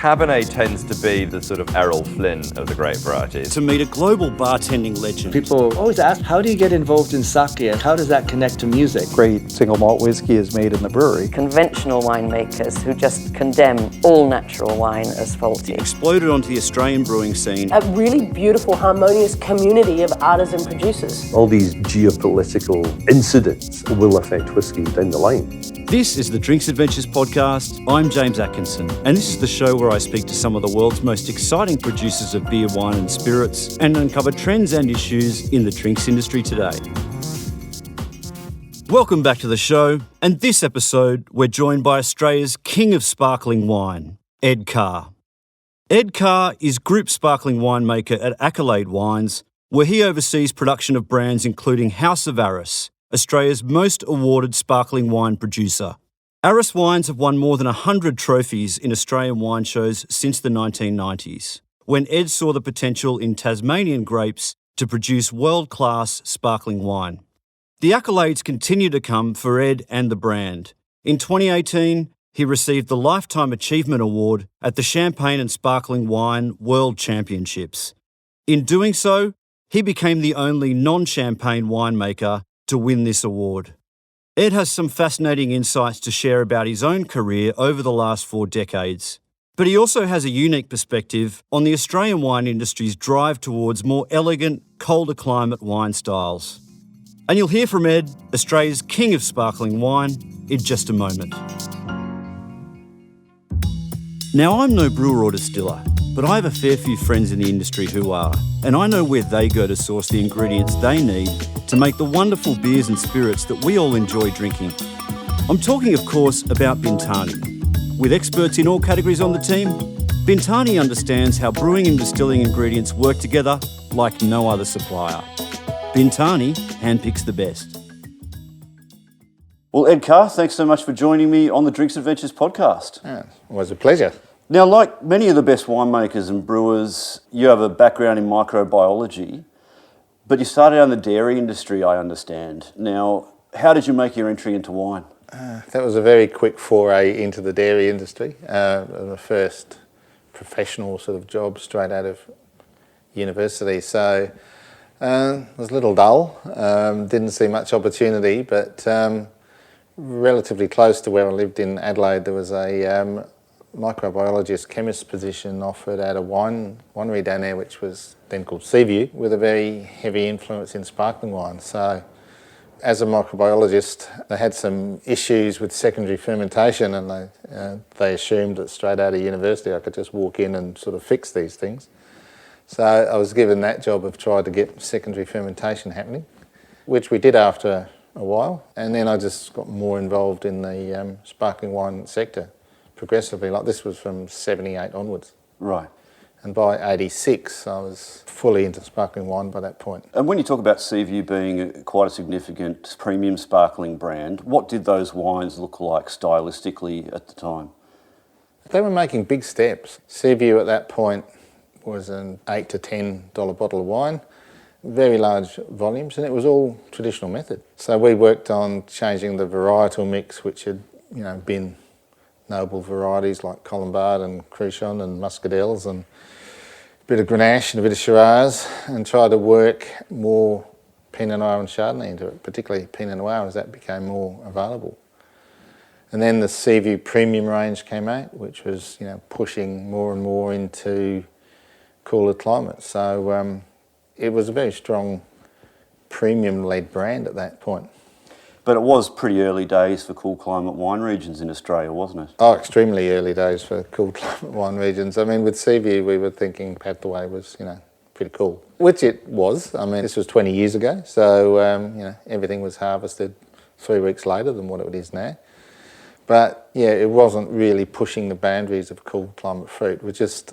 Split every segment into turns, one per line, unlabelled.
Cabernet tends to be the sort of Errol Flynn of the grape varieties.
To meet a global bartending legend.
People always ask, how do you get involved in sake and how does that connect to music?
Great single malt whiskey is made in the brewery.
Conventional winemakers who just condemn all natural wine as faulty.
Exploded onto the Australian brewing scene.
A really beautiful, harmonious community of artisan producers.
All these geopolitical incidents will affect whiskey down the line.
This is the Drinks Adventures podcast. I'm James Atkinson, and this is the show where I speak to some of the world's most exciting producers of beer, wine and spirits and uncover trends and issues in the drinks industry today. Welcome back to the show, and this episode we're joined by Australia's king of sparkling wine, Ed Carr. Ed Carr is Group Sparkling Winemaker at Accolade Wines, where he oversees production of brands including House of Arras, Australia's most awarded sparkling wine producer. Arras wines have won more than 100 trophies in Australian wine shows since the 1990s, when Ed saw the potential in Tasmanian grapes to produce world-class sparkling wine. The accolades continue to come for Ed and the brand. In 2018, he received the Lifetime Achievement Award at the Champagne and Sparkling Wine World Championships. In doing so, he became the only non-champagne winemaker to win this award. Ed has some fascinating insights to share about his own career over the last 4 decades, but he also has a unique perspective on the Australian wine industry's drive towards more elegant, colder climate wine styles. And you'll hear from Ed, Australia's king of sparkling wine, in just a moment. Now, I'm no brewer or distiller, but I have a fair few friends in the industry who are, and I know where they go to source the ingredients they need to make the wonderful beers and spirits that we all enjoy drinking. I'm talking, of course, about Bintani. With experts in all categories on the team, Bintani understands how brewing and distilling ingredients work together like no other supplier. Bintani handpicks the best. Well, Ed Carr, thanks so much for joining me on the Drinks Adventures podcast.
It was a pleasure.
Now, like many of the best winemakers and brewers, you have a background in microbiology, but you started out in the dairy industry, I understand. Now, how did you make your entry into wine?
That was a very quick foray into the dairy industry. The first professional sort of job straight out of university. So it was a little dull, didn't see much opportunity, but relatively close to where I lived in Adelaide, there was a microbiologist chemist position offered at a winery down there, which was then called Seaview, with a very heavy influence in sparkling wine. So as a microbiologist, they had some issues with secondary fermentation, and they assumed that straight out of university I could just walk in and sort of fix these things. So I was given that job of trying to get secondary fermentation happening, which we did after a while, and then I just got more involved in the sparkling wine sector progressively. Like, this was from 78 onwards.
Right.
And by 86, I was fully into sparkling wine by that point.
And when you talk about Seaview being quite a significant premium sparkling brand, what did those wines look like stylistically at the time?
They were making big steps. Seaview at that point was an $8 to $10 bottle of wine, very large volumes, and it was all traditional method. So we worked on changing the varietal mix, which had been noble varieties like Colombard and Cruchon and Muscadelles, and a bit of Grenache and a bit of Shiraz, and tried to work more Pinot Noir and Chardonnay into it, particularly Pinot Noir as that became more available. And then the Seaview premium range came out, which was pushing more and more into cooler climates. So it was a very strong premium-led brand at that point.
But it was pretty early days for cool climate wine regions in Australia, wasn't it?
Oh, extremely early days for cool climate wine regions. I mean, with Seaview, we were thinking Pathway was, pretty cool, which it was. I mean, this was 20 years ago, so, everything was harvested 3 weeks later than what it is now. But, yeah, it wasn't really pushing the boundaries of cool climate fruit. It was just,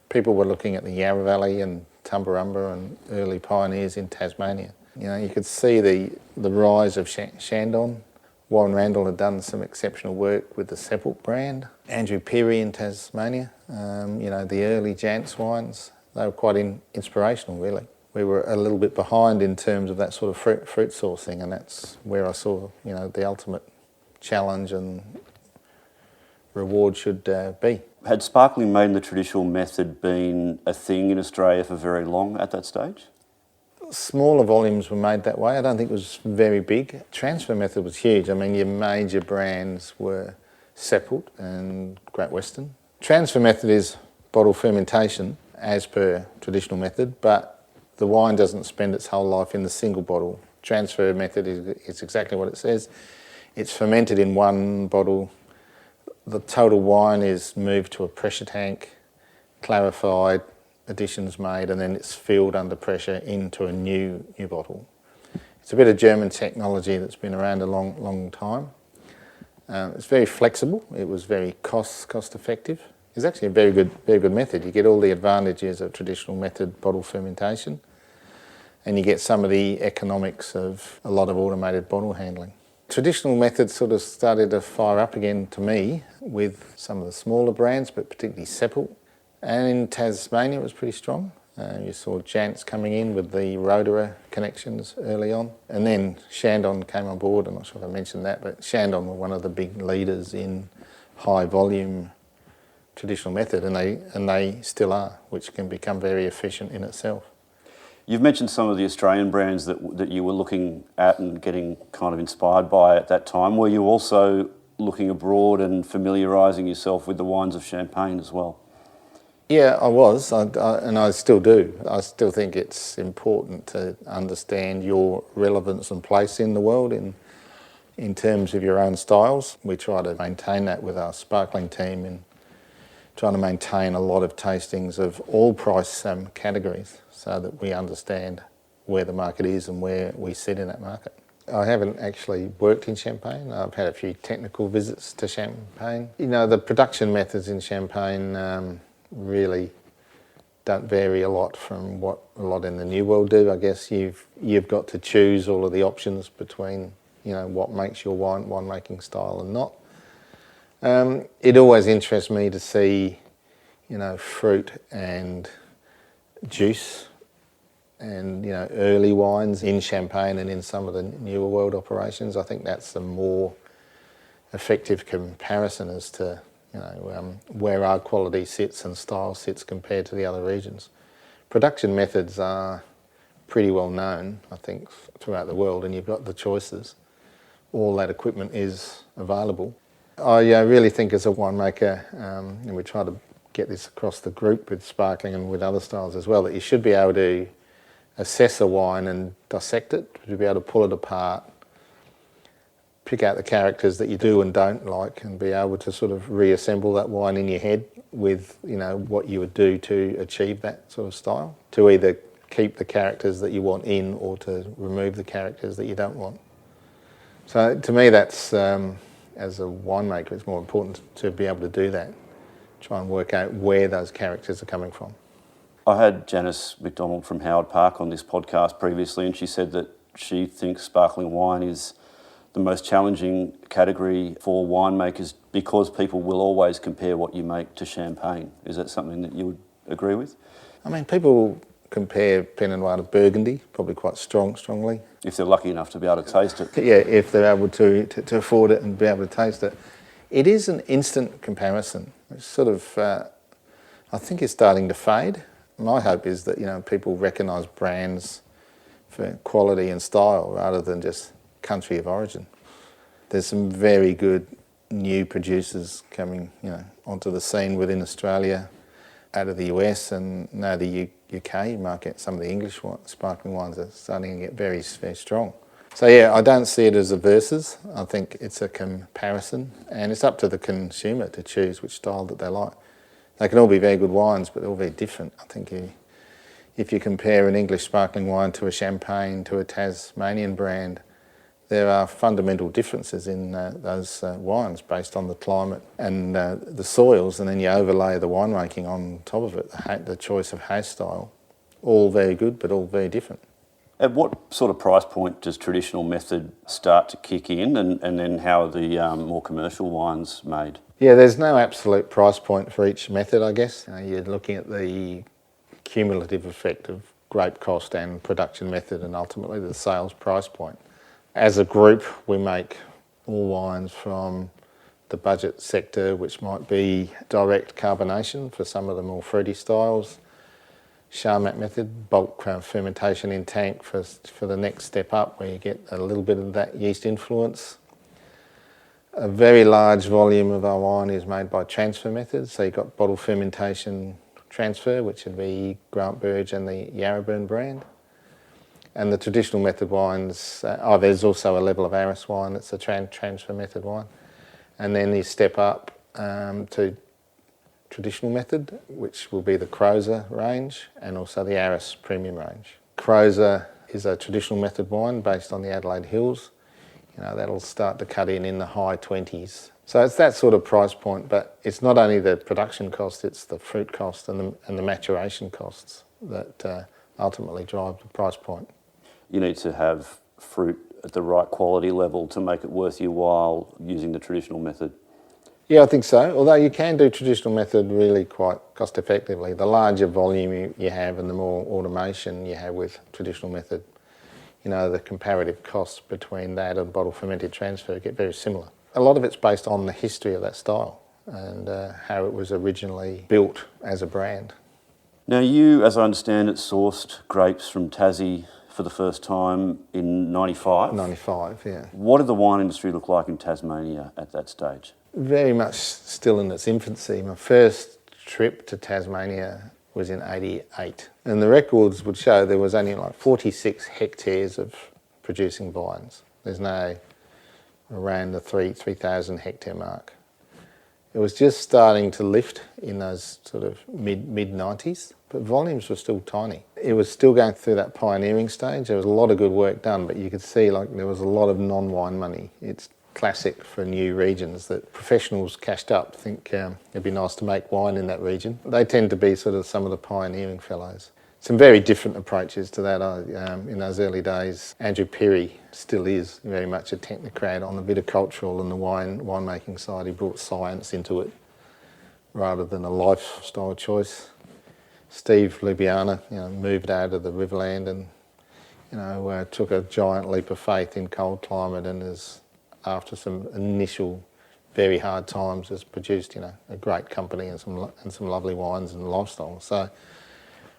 people were looking at the Yarra Valley and Tumbarumba and early pioneers in Tasmania. You could see the rise of Shandon. Warren Randall had done some exceptional work with the Seppelt brand. Andrew Peary in Tasmania, the early Jantz wines, they were quite inspirational, really. We were a little bit behind in terms of that sort of fruit sourcing, and that's where I saw, the ultimate challenge and reward should be.
Had sparkling made in the traditional method been a thing in Australia for very long at that stage?
Smaller volumes were made that way. I don't think it was very big. Transfer method was huge. I mean, your major brands were Seppelt and Great Western. Transfer method is bottle fermentation as per traditional method, but the wine doesn't spend its whole life in the single bottle. Transfer method is exactly what it says. It's fermented in one bottle. The total wine is moved to a pressure tank, clarified, additions made, and then it's filled under pressure into a new bottle. It's a bit of German technology that's been around a long time. It's very flexible. It was very cost effective. It's actually a very good method. You get all the advantages of traditional method bottle fermentation, and you get some of the economics of a lot of automated bottle handling. Traditional methods sort of started to fire up again to me with some of the smaller brands, but particularly Seppelt. And in Tasmania it was pretty strong. You saw Jantz coming in with the Roederer connections early on. And then Chandon came on board. I'm not sure if I mentioned that, but Chandon were one of the big leaders in high volume traditional method, and they still are, which can become very efficient in itself.
You've mentioned some of the Australian brands that you were looking at and getting kind of inspired by at that time. Were you also looking abroad and familiarising yourself with the wines of Champagne as well?
Yeah, I was, and I still do. I still think it's important to understand your relevance and place in the world in terms of your own styles. We try to maintain that with our sparkling team and trying to maintain a lot of tastings of all price categories so that we understand where the market is and where we sit in that market. I haven't actually worked in Champagne. I've had a few technical visits to Champagne. You know, the production methods in Champagne really don't vary a lot from what a lot in the New World do. I guess you've got to choose all of the options between, you know, what makes your winemaking style and not. It always interests me to see, you know, fruit and juice and, you know, early wines in Champagne and in some of the newer world operations. I think that's a more effective comparison as to, you know, where our quality sits and style sits compared to the other regions. Production methods are pretty well known, I think, throughout the world, and you've got the choices. All that equipment is available. I really think as a winemaker, and we try to get this across the group with sparkling and with other styles as well, that you should be able to assess a wine and dissect it, to be able to pull it apart, pick out the characters that you do and don't like, and be able to sort of reassemble that wine in your head with, you know, what you would do to achieve that sort of style, to either keep the characters that you want in or to remove the characters that you don't want. So to me, that's, as a winemaker, it's more important to be able to do that, try and work out where those characters are coming from.
I had Janice McDonald from Howard Park on this podcast previously, and she said that she thinks sparkling wine is the most challenging category for winemakers because people will always compare what you make to Champagne. Is that something that you would agree with?
I mean, people compare Pinot Noir to Burgundy, probably quite strongly.
If they're lucky enough to be able to taste it.
Yeah, if they're able to afford it and be able to taste it. It is an instant comparison. It's sort of, I think it's starting to fade. My hope is that, you know, people recognise brands for quality and style rather than just country of origin. There's some very good new producers coming, you know, onto the scene within Australia, out of the US and now the UK market. Some of the English sparkling wines are starting to get very strong. So yeah, I don't see it as a versus. I think it's a comparison, and it's up to the consumer to choose which style that they like. They can all be very good wines, but they're all very different. I think if you compare an English sparkling wine to a Champagne to a Tasmanian brand, there are fundamental differences in those wines based on the climate and the soils, and then you overlay the winemaking on top of it, the choice of house style. All very good, but all very different.
At what sort of price point does traditional method start to kick in, and then how are the more commercial wines made?
Yeah, there's no absolute price point for each method, I guess. You're looking at the cumulative effect of grape cost and production method and ultimately the sales price point. As a group, we make all wines from the budget sector, which might be direct carbonation for some of the more fruity styles, Charmat method, bulk fermentation in tank for the next step up, where you get a little bit of that yeast influence. A very large volume of our wine is made by transfer methods, so you've got bottle fermentation transfer, which would be Grant Burge and the Yarraburn brand. And the traditional method wines, there's also a level of Arras wine that's a transfer method wine. And then you step up to traditional method, which will be the Crozer range and also the Arras premium range. Crozer is a traditional method wine based on the Adelaide Hills. That'll start to cut in the high 20s. So it's that sort of price point, but it's not only the production cost, it's the fruit cost and the maturation costs that ultimately drive the price point.
You need to have fruit at the right quality level to make it worth your while using the traditional method.
Yeah, I think so. Although you can do traditional method really quite cost effectively. The larger volume you have and the more automation you have with traditional method, the comparative costs between that and bottle fermented transfer get very similar. A lot of it's based on the history of that style and how it was originally built as a brand.
Now you, as I understand it, sourced grapes from Tassie for the first time in 95?
95, yeah.
What did the wine industry look like in Tasmania at that stage?
Very much still in its infancy. My first trip to Tasmania was in '88, and the records would show there was only like 46 hectares of producing vines. There's no around the 3,000 hectare mark. It was just starting to lift in those sort of mid-90s, but volumes were still tiny. It was still going through that pioneering stage. There was a lot of good work done, but you could see there was a lot of non-wine money. It's classic for new regions that professionals cashed up think it'd be nice to make wine in that region. They tend to be sort of some of the pioneering fellows. Some very different approaches to that. In those early days, Andrew Perry still is very much a technocrat on the viticultural and the winemaking side. He brought science into it rather than a lifestyle choice. Steve Lubiana, moved out of the Riverland and took a giant leap of faith in cold climate and is, after some initial very hard times, has produced a great company and some lovely wines and lifestyle. So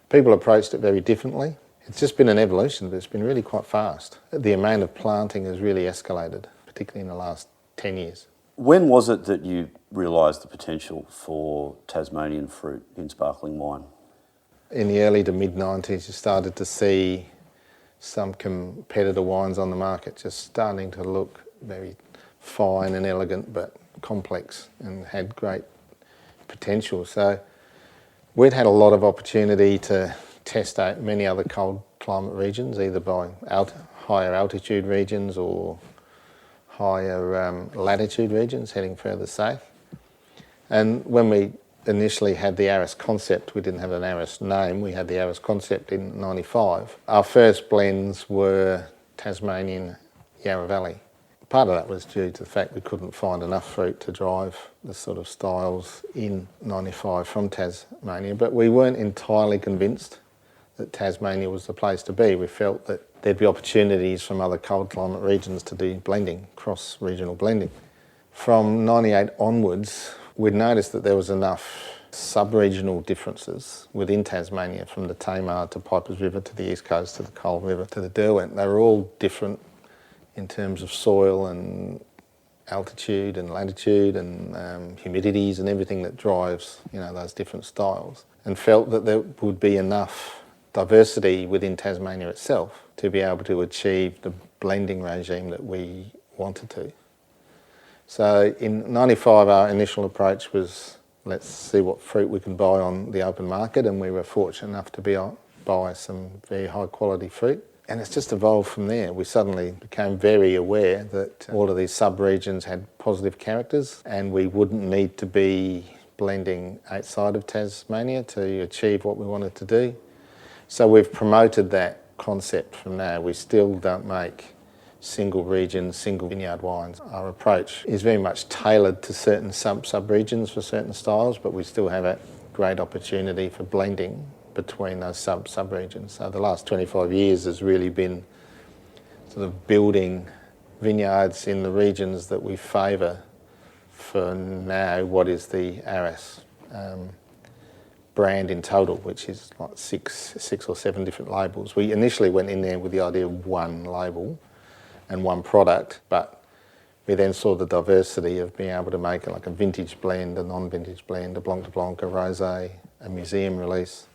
people approached it very differently. It's just been an evolution, but it's been really quite fast. The amount of planting has really escalated, particularly in the last 10 years.
When was it that you realised the potential for Tasmanian fruit in sparkling wine?
In the early to mid-90s, you started to see some competitor wines on the market just starting to look very fine and elegant, but complex and had great potential. So we'd had a lot of opportunity to test out many other cold climate regions, either by higher altitude regions or higher latitude regions heading further south. And when we initially had the Arras concept, we didn't have an Arras name, we had the Arras concept in '95. Our first blends were Tasmanian Yarra Valley. Part of that was due to the fact we couldn't find enough fruit to drive the sort of styles in '95 from Tasmania, but we weren't entirely convinced that Tasmania was the place to be. We felt that there'd be opportunities from other cold climate regions to do blending, cross-regional blending. From '98 onwards, we'd noticed that there was enough sub-regional differences within Tasmania, from the Tamar to Pipers River to the East Coast to the Coal River to the Derwent. They were all different in terms of soil and altitude and latitude and humidities and everything that drives those different styles, and felt that there would be enough diversity within Tasmania itself to be able to achieve the blending regime that we wanted to. So in '95 our initial approach was, let's see what fruit we can buy on the open market, and we were fortunate enough to buy some very high quality fruit. And it's just evolved from there. We suddenly became very aware that all of these sub-regions had positive characters and we wouldn't need to be blending outside of Tasmania to achieve what we wanted to do. So we've promoted that concept from now. We still don't make single region, single vineyard wines. Our approach is very much tailored to certain sub-regions for certain styles, but we still have a great opportunity for blending between those sub-regions. So the last 25 years has really been sort of building vineyards in the regions that we favour for now what is the Arras brand in total, which is like six or seven different labels. We initially went in there with the idea of one label and one product, but we then saw the diversity of being able to make like a vintage blend, a non-vintage blend, a Blanc de Blanc, a Rosé, a museum release.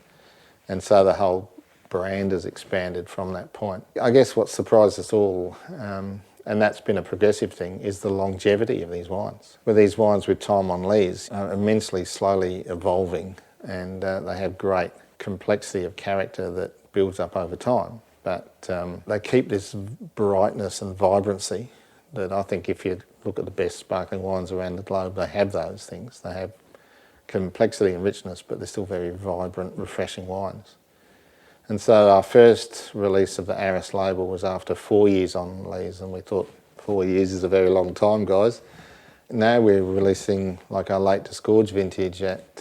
And so the whole brand has expanded from that point. I guess what surprised us all, and that's been a progressive thing, is the longevity of these wines. With these wines with time on lees are immensely slowly evolving, and they have great complexity of character that builds up over time. But they keep this brightness and vibrancy that I think if you look at the best sparkling wines around the globe, they have those things. They have complexity and richness, but they're still very vibrant, refreshing wines. And so our first release of the Arras label was after 4 years on lees, and we thought 4 years is a very long time, guys. Now we're releasing like our late disgorge vintage at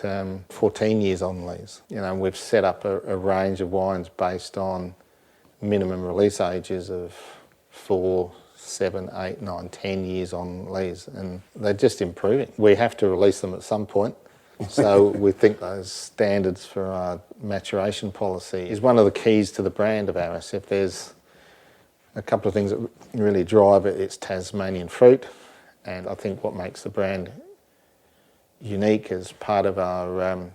14 years on lees. You know, we've set up a range of wines based on minimum release ages of 4, 7, 8, 9, 10 years on lees, and they're just improving. We have to release them at some point. So we think those standards for our maturation policy is one of the keys to the brand of Arras. If there's a couple of things that really drive it, it's Tasmanian fruit. And I think what makes the brand unique as part of our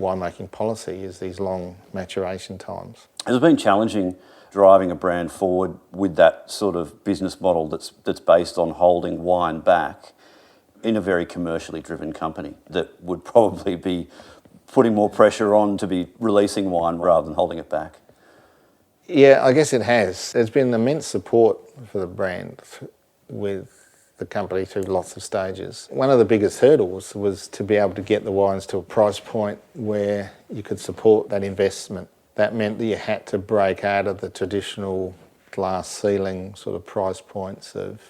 winemaking policy is these long maturation times.
It's been challenging driving a brand forward with that sort of business model that's based on holding wine back in a very commercially driven company that would probably be putting more pressure on to be releasing wine rather than holding it back.
Yeah, I guess it has. There's been immense support for the brand with the company through lots of stages. One of the biggest hurdles was to be able to get the wines to a price point where you could support that investment. That meant that you had to break out of the traditional glass ceiling sort of price points of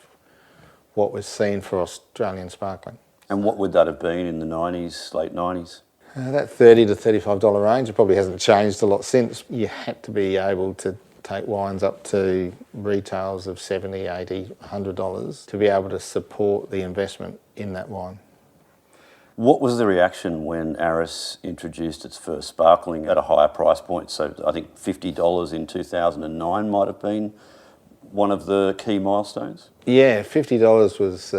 what was seen for Australian sparkling.
And what would that have been in the 90s, late 90s?
That $30 to $35 range, it probably hasn't changed a lot since. You had to be able to take wines up to retails of $70, $80, $100 to be able to support the investment in that wine.
What was the reaction when Arras introduced its first sparkling at a higher price point? So I think $50 in 2009 might have been one of the key milestones?
Yeah, $50 was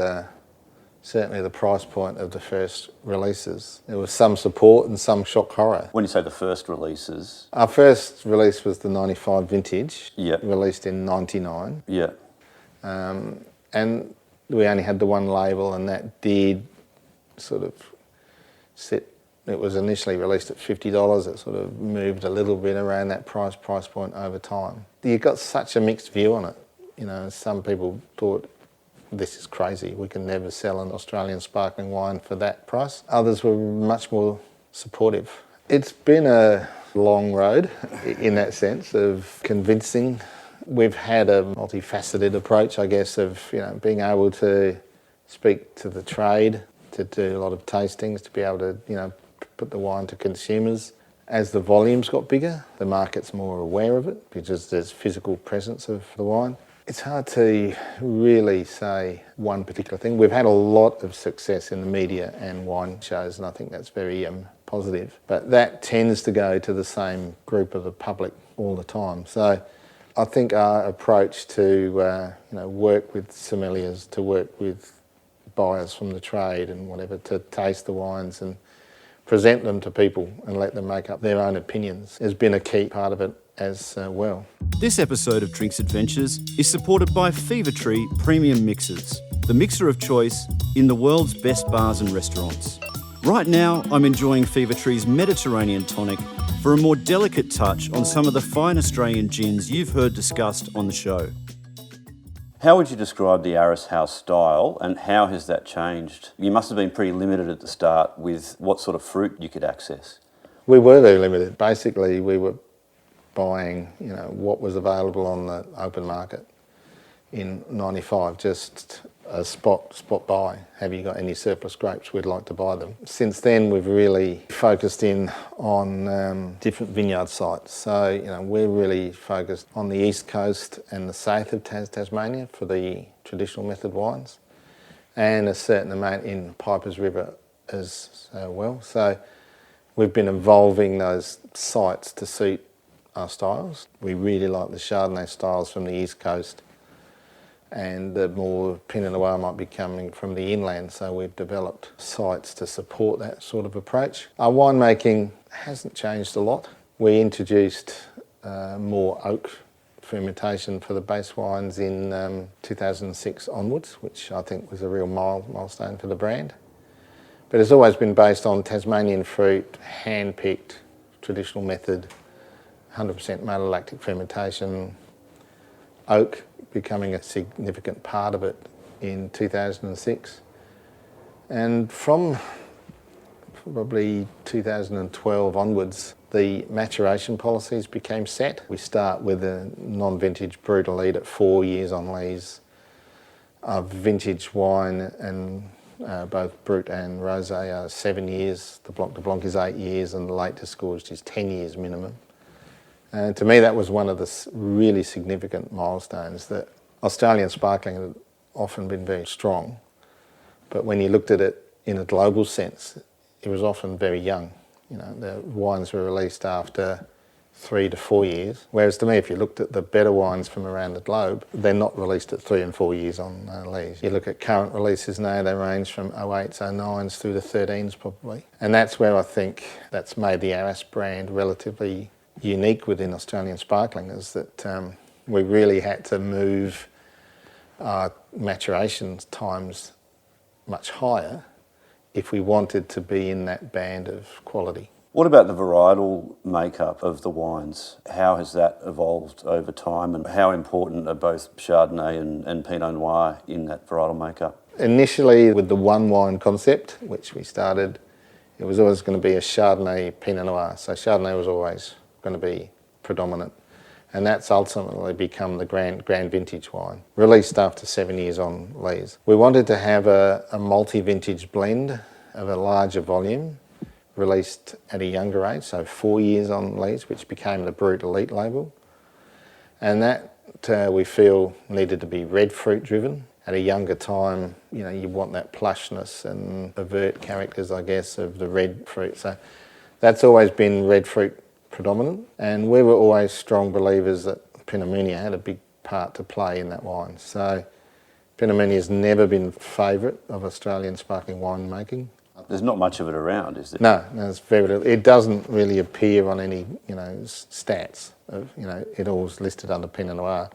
certainly the price point of the first releases. There was some support and some shock horror.
When you say the first releases?
Our first release was the 95 vintage,
yeah,
released in 99.
Yeah.
And we only had the one label, and that did sort of sit. It was initially released at $50. It sort of moved a little bit around that price point over time. You got such a mixed view on it. You know, some people thought, this is crazy, we can never sell an Australian sparkling wine for that price. Others were much more supportive. It's been a long road in that sense of convincing. We've had a multifaceted approach, I guess, of being able to speak to the trade, to do a lot of tastings, to be able to put the wine to consumers. As the volumes got bigger, the market's more aware of it because there's physical presence of the wine. It's hard to really say one particular thing. We've had a lot of success in the media and wine shows, and I think that's very positive. But that tends to go to the same group of the public all the time. So I think our approach to work with sommeliers, to work with buyers from the trade and whatever, to taste the wines and present them to people and let them make up their own opinions has been a key part of it as well.
This episode of Drinks Adventures is supported by Fever Tree Premium Mixers, the mixer of choice in the world's best bars and restaurants. Right now, I'm enjoying Fever Tree's Mediterranean tonic for a more delicate touch on some of the fine Australian gins you've heard discussed on the show. How would you describe the Arras House style, and how has that changed? You must have been pretty limited at the start with what sort of fruit you could access.
We were very limited. Basically, we were buying what was available on the open market in 95, just a spot buy. Have you got any surplus grapes? We'd like to buy them. Since then, we've really focused in on different vineyard sites. So we're really focused on the east coast and the south of Tasmania for the traditional method wines, and a certain amount in Pipers River as well. So we've been evolving those sites to suit our styles. We really like the Chardonnay styles from the East Coast, and the more Pinot Noir might be coming from the inland, so we've developed sites to support that sort of approach. Our winemaking hasn't changed a lot. We introduced more oak fermentation for the base wines in 2006 onwards, which I think was a real milestone for the brand. But it's always been based on Tasmanian fruit, hand-picked, traditional method, 100% malolactic fermentation, oak becoming a significant part of it in 2006. And from probably 2012 onwards, the maturation policies became set. We start with a non-vintage Brut Elite at 4 years on lees. Our vintage wine and both Brut and Rosé are 7 years. The Blanc de Blanc is 8 years, and the late disgorged is 10 years minimum. And to me, that was one of the really significant milestones. That Australian sparkling had often been very strong, but when you looked at it in a global sense, it was often very young. You know, the wines were released after 3 to 4 years, whereas to me, if you looked at the better wines from around the globe, they're not released at 3 and 4 years on lees. You look at current releases now, they range from 08s, 09s through to 13s probably. And that's where I think that's made the Arras brand relatively unique within Australian sparkling, is that we really had to move our maturation times much higher if we wanted to be in that band of quality.
What about the varietal makeup of the wines? How has that evolved over time, and how important are both Chardonnay and Pinot Noir in that varietal makeup?
Initially with the one wine concept, which we started, it was always going to be a Chardonnay Pinot Noir. So Chardonnay was always going to be predominant. And that's ultimately become the grand vintage wine, released after 7 years on lees. We wanted to have a multi-vintage blend of a larger volume, released at a younger age, so 4 years on lees, which became the Brut Elite label. And that we feel needed to be red fruit driven. At a younger time, you know, you want that plushness and overt characters, I guess, of the red fruit. So that's always been red fruit predominant, and we were always strong believers that Pinot Meunier had a big part to play in that wine. So Pinot Meunier has never been favourite of Australian sparkling wine making.
There's not much of it around, is there?
No, it's very little. It doesn't really appear on any, stats. It all's listed under Pinot Noir.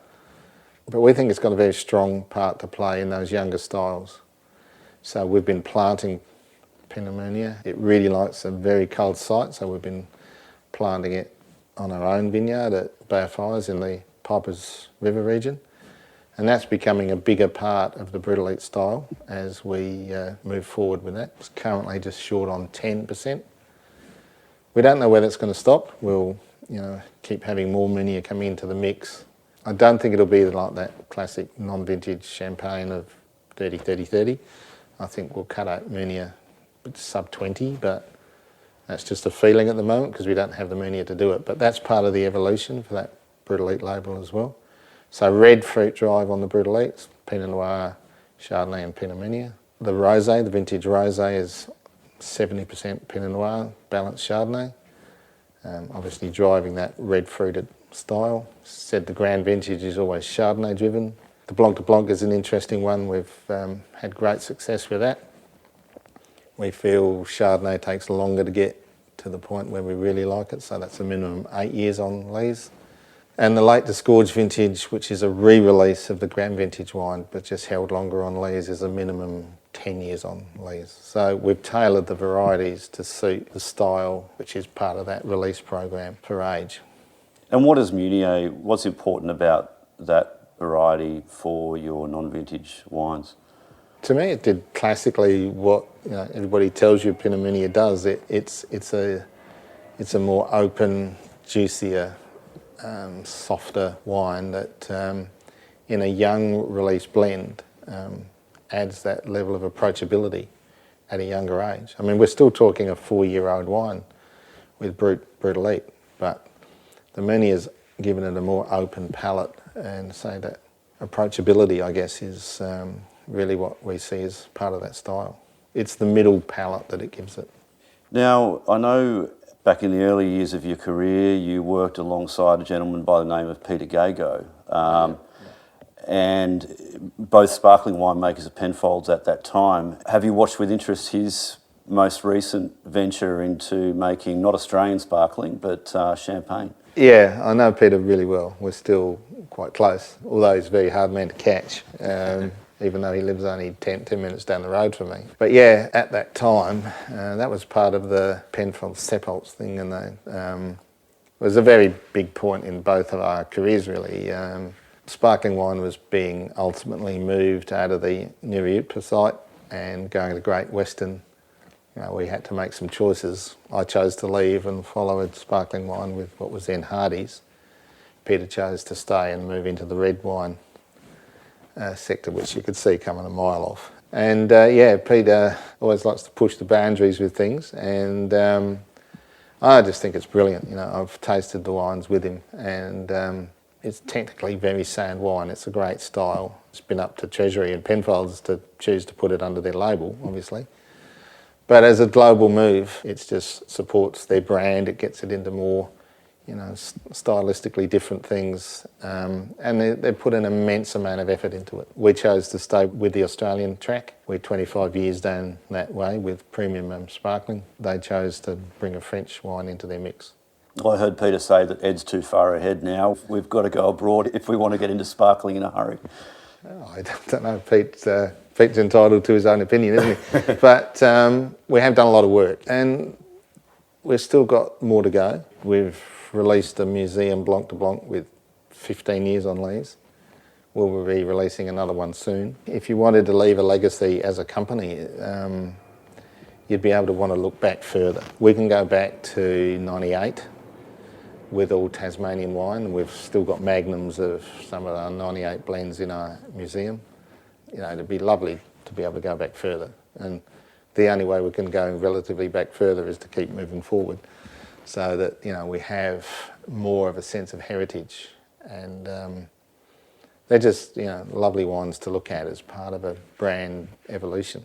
But we think it's got a very strong part to play in those younger styles. So we've been planting Pinot Meunier. It really likes a very cold site, so we've been planting it on our own vineyard at Bay of Fires in the Pipers River region. And that's becoming a bigger part of the Brut Elite style as we move forward with that. It's currently just short on 10%. We don't know whether it's going to stop. We'll keep having more Meunier come into the mix. I don't think it'll be like that classic non-vintage champagne of 30-30-30. I think we'll cut out Meunier sub 20, but that's just a feeling at the moment because we don't have the Meunier to do it. But that's part of the evolution for that Brut Elite label as well. So red fruit drive on the Brut Elites, Pinot Noir, Chardonnay and Pinot Meunier. The Rosé, the vintage Rosé is 70% Pinot Noir, balanced Chardonnay. Obviously driving that red fruited style. Said the grand vintage is always Chardonnay driven. The Blanc de Blanc is an interesting one. We've had great success with that. We feel Chardonnay takes longer to get to the point where we really like it, so that's a minimum 8 years on lees. And the late disgorged vintage, which is a re-release of the grand vintage wine, but just held longer on lees, is a minimum 10 years on lees. So we've tailored the varieties to suit the style, which is part of that release program for age.
And what's important about that variety for your non-vintage wines?
To me, it did classically what everybody tells you Pinot Meunier does. It's a more open, juicier, softer wine that, in a young release blend, adds that level of approachability at a younger age. I mean, we're still talking a 4-year-old wine with Brut Elite, but the Meunier's given it a more open palate, and say that approachability, I guess, is really what we see as part of that style. It's the middle palate that it gives it.
Now, I know back in the early years of your career, you worked alongside a gentleman by the name of Peter Gago, and both sparkling winemakers at Penfolds at that time. Have you watched with interest his most recent venture into making not Australian sparkling, but champagne?
Yeah, I know Peter really well. We're still quite close, although he's a very hard man to catch, even though he lives only 10 minutes down the road from me. But yeah, at that time, that was part of the Penfolds Sepults thing, and it was a very big point in both of our careers, really. Sparkling wine was being ultimately moved out of the Nuruyupa site and going to Great Western. You know, we had to make some choices. I chose to leave and follow sparkling wine with what was then Hardy's. Peter chose to stay and move into the red wine sector, which you could see coming a mile off. And yeah, Peter always likes to push the boundaries with things, and I just think it's brilliant. You know, I've tasted the wines with him, and it's technically very sound wine. It's a great style. It's been up to Treasury and Penfolds to choose to put it under their label, obviously. But as a global move, it just supports their brand. It gets it into more, you know, stylistically different things. And they put an immense amount of effort into it. We chose to stay with the Australian track. We're 25 years down that way with premium sparkling. They chose to bring a French wine into their mix.
I heard Peter say that Ed's too far ahead now. We've got to go abroad if we want to get into sparkling in a hurry.
Oh, I don't know, Pete's entitled to his own opinion, isn't he? But we have done a lot of work, and we've still got more to go. We've released a museum Blanc de Blanc with 15 years on lease. We'll be releasing another one soon. If you wanted to leave a legacy as a company, you'd be able to want to look back further. We can go back to 98 with all Tasmanian wine. We've still got magnums of some of our 98 blends in our museum. You know, it'd be lovely to be able to go back further. And the only way we can go relatively back further is to keep moving forward, so that, you know, we have more of a sense of heritage. And they're just, you know, lovely wines to look at as part of a brand evolution,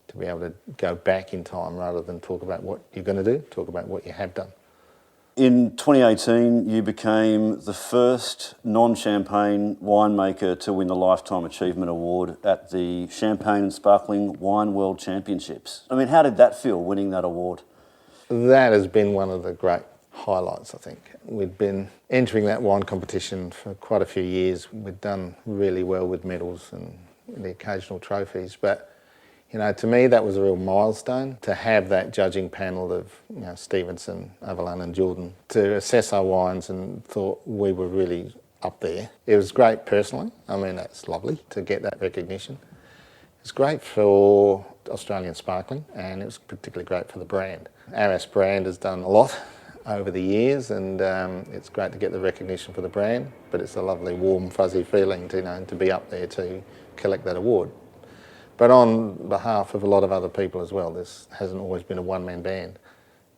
to be able to go back in time rather than talk about what you're going to do, talk about what you have done.
In 2018, you became the first non-champagne winemaker to win the Lifetime Achievement Award at the Champagne and Sparkling Wine World Championships. I mean, how did that feel, winning that award?
That has been one of the great highlights, I think. We'd been entering that wine competition for quite a few years. We'd done really well with medals and the occasional trophies, but you know, to me, that was a real milestone to have that judging panel of, you know, Stevenson, Avalon and Jordan to assess our wines, and thought we were really up there. It was great personally. I mean, that's lovely to get that recognition. It's great for Australian sparkling, and it was particularly great for the brand. Arras brand has done a lot over the years, and it's great to get the recognition for the brand, but it's a lovely, warm, fuzzy feeling to, you know, to be up there to collect that award. But on behalf of a lot of other people as well, this hasn't always been a one-man band,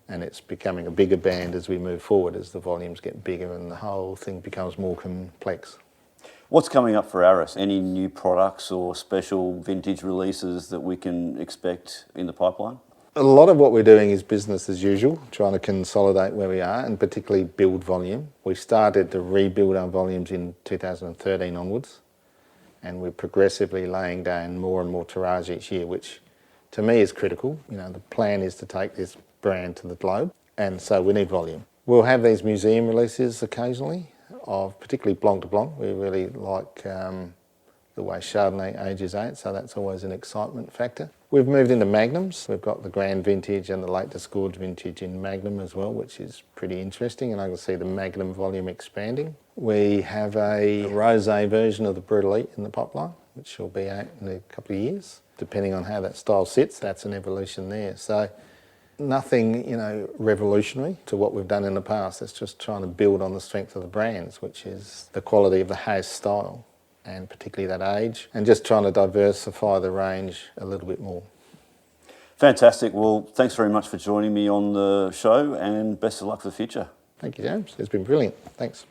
and it's becoming a bigger band as we move forward, as the volumes get bigger and the whole thing becomes more complex.
What's coming up for Arras? Any new products or special vintage releases that we can expect in the pipeline?
A lot of what we're doing is business as usual, trying to consolidate where we are and particularly build volume. We started to rebuild our volumes in 2013 onwards, and we're progressively laying down more and more tirage each year, which to me is critical. You know, the plan is to take this brand to the globe, and so we need volume. We'll have these museum releases occasionally of particularly Blanc de Blanc. We really like the way Chardonnay ages out, so that's always an excitement factor. We've moved into Magnums. We've got the Grand Vintage and the Late Disgorge Vintage in Magnum as well, which is pretty interesting, and I can see the Magnum volume expanding. We have a rosé version of the Brut in the pipeline, which will be out in a couple of years. Depending on how that style sits, that's an evolution there. So nothing, you know, revolutionary to what we've done in the past. It's just trying to build on the strength of the brands, which is the quality of the house style, and particularly that age, and just trying to diversify the range a little bit more.
Fantastic. Well, thanks very much for joining me on the show, and best of luck for the future.
Thank you, James. It's been brilliant. Thanks.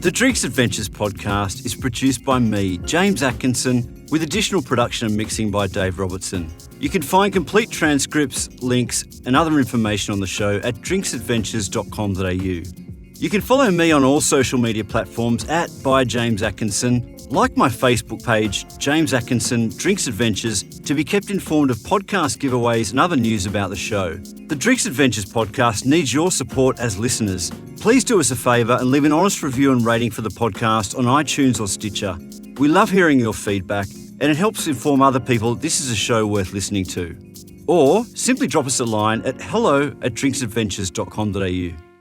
The Drinks Adventures podcast is produced by me, James Atkinson, with additional production and mixing by Dave Robertson. You can find complete transcripts, links and other information on the show at drinksadventures.com.au. You can follow me on all social media platforms at @ByJamesAtkinson, like my Facebook page, James Atkinson Drinks Adventures, to be kept informed of podcast giveaways and other news about the show. The Drinks Adventures podcast needs your support as listeners. Please do us a favour and leave an honest review and rating for the podcast on iTunes or Stitcher. We love hearing your feedback and it helps inform other people this is a show worth listening to. Or simply drop us a line at hello@drinksadventures.com.au.